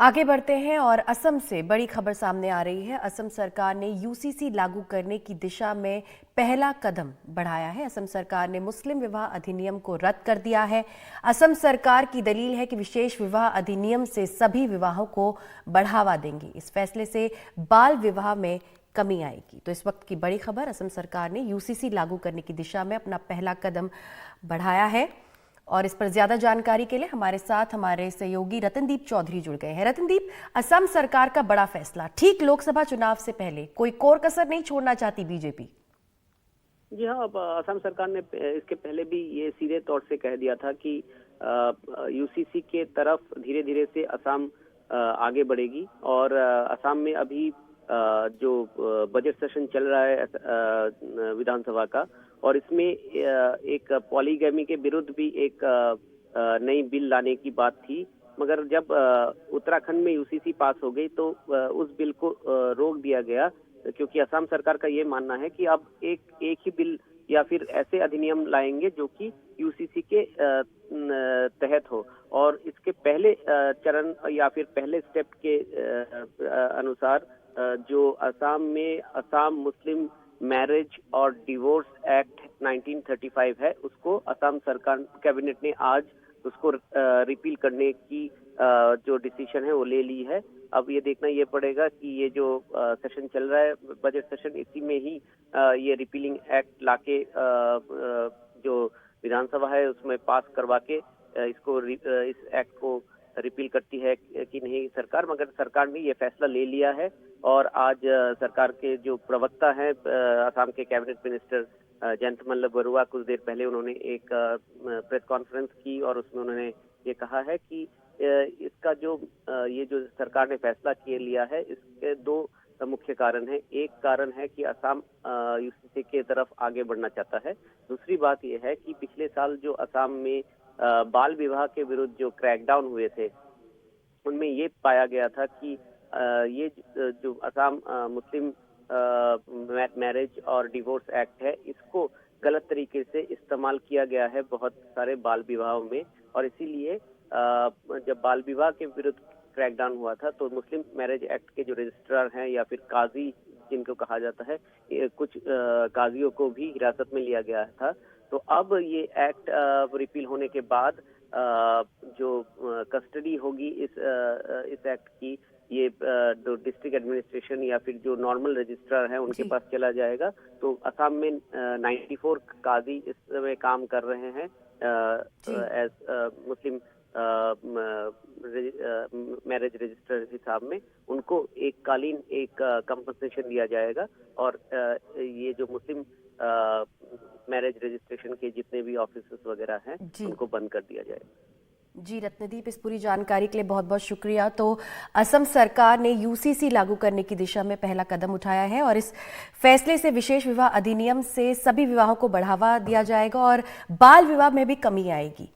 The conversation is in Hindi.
आगे बढ़ते हैं और असम से बड़ी खबर सामने आ रही है। असम सरकार ने यूसीसी लागू करने की दिशा में पहला कदम बढ़ाया है। असम सरकार ने मुस्लिम विवाह अधिनियम को रद्द कर दिया है। असम सरकार की दलील है कि विशेष विवाह अधिनियम से सभी विवाहों को बढ़ावा देंगी। इस फैसले से बाल विवाह में कमी आएगी। तो इस वक्त की बड़ी खबर, असम सरकार ने यूसीसी लागू करने की दिशा में अपना पहला कदम बढ़ाया है। और इस पर ज्यादा जानकारी के लिए हमारे साथ हमारे सहयोगी रतनदीप चौधरी जुड़ गए हैं। रतनदीप, असम सरकार का बड़ा फैसला ठीक लोकसभा चुनाव से पहले, कोई कोर कसर नहीं छोड़ना चाहती बीजेपी। जी हाँ, अब असम सरकार ने इसके पहले भी ये सीधे तौर से कह दिया था कि यूसीसी के तरफ धीरे धीरे से असम आगे बढ़ेगी। और असम में अभी जो बजट सेशन चल रहा है विधानसभा का, और इसमें एक पॉलीगैमी के विरुद्ध भी एक नई बिल लाने की बात थी। मगर जब उत्तराखंड में यूसीसी पास हो गई तो उस बिल को रोक दिया गया, क्योंकि असम सरकार का ये मानना है कि अब एक ही बिल या फिर ऐसे अधिनियम लाएंगे जो कि यूसीसी के तहत हो। और इसके पहले चरण या फिर पहले स्टेप के अनुसार जो असम में असम मुस्लिम मैरिज और डिवोर्स एक्ट 1935 है, उसको असम सरकार कैबिनेट ने आज उसको रिपील करने की जो डिसीजन है वो ले ली है। अब ये देखना ये पड़ेगा कि ये जो सेशन चल रहा है बजट सेशन, इसी में ही ये रिपीलिंग एक्ट लाके जो विधानसभा है उसमें पास करवा के इसको इस एक्ट को रिपील करती है कि नहीं सरकार। मगर सरकार ने ये फैसला ले लिया है। और आज सरकार के जो प्रवक्ता हैं असम के कैबिनेट मिनिस्टर जयंत मल्ल बरुआ, कुछ देर पहले उन्होंने एक प्रेस कॉन्फ्रेंस की और उसमें उन्होंने ये कहा है कि इसका जो ये जो सरकार ने फैसला किए लिया है, इसके दो मुख्य कारण है। एक कारण है कि असम यूसीसी के तरफ आगे बढ़ना चाहता है। दूसरी बात यह है कि पिछले साल जो असम में बाल विवाह के विरुद्ध जो क्रैकडाउन हुए थे, उनमें ये पाया गया था कि ये जो असम मुस्लिम मैरिज और डिवोर्स एक्ट है, इसको गलत तरीके से इस्तेमाल किया गया है बहुत सारे बाल विवाहों में। और इसीलिए जब बाल विवाह के विरुद्ध क्रैकडाउन हुआ था तो मुस्लिम मैरिज एक्ट के जो रजिस्ट्रार हैं या फिर काजी जिनको कहा जाता है, कुछ काजियों को भी हिरासत में लिया गया था। तो अब ये एक्ट रिपील होने के बाद जो कस्टडी होगी इस एक्ट की, ये जो डिस्ट्रिक्ट एडमिनिस्ट्रेशन या फिर जो नॉर्मल रजिस्ट्रार हैं उनके पास चला जाएगा। तो असम में 94 काजी इस समय काम कर रहे हैं एज मुस्लिम मैरिज रजिस्टर हिसाब में। उनको एक कालीन एक कंपनसेशन दिया जाएगा। और ये जो मुस्लिम मैरिज रजिस्ट्रेशन के जितने भी ऑफिस वगैरह हैं उनको बंद कर दिया जाएगा। जी रत्नदीप, इस पूरी जानकारी के लिए बहुत बहुत शुक्रिया। तो असम सरकार ने यूसीसी लागू करने की दिशा में पहला कदम उठाया है और इस फैसले से विशेष विवाह अधिनियम से सभी विवाहों को बढ़ावा दिया जाएगा और बाल विवाह में भी कमी आएगी।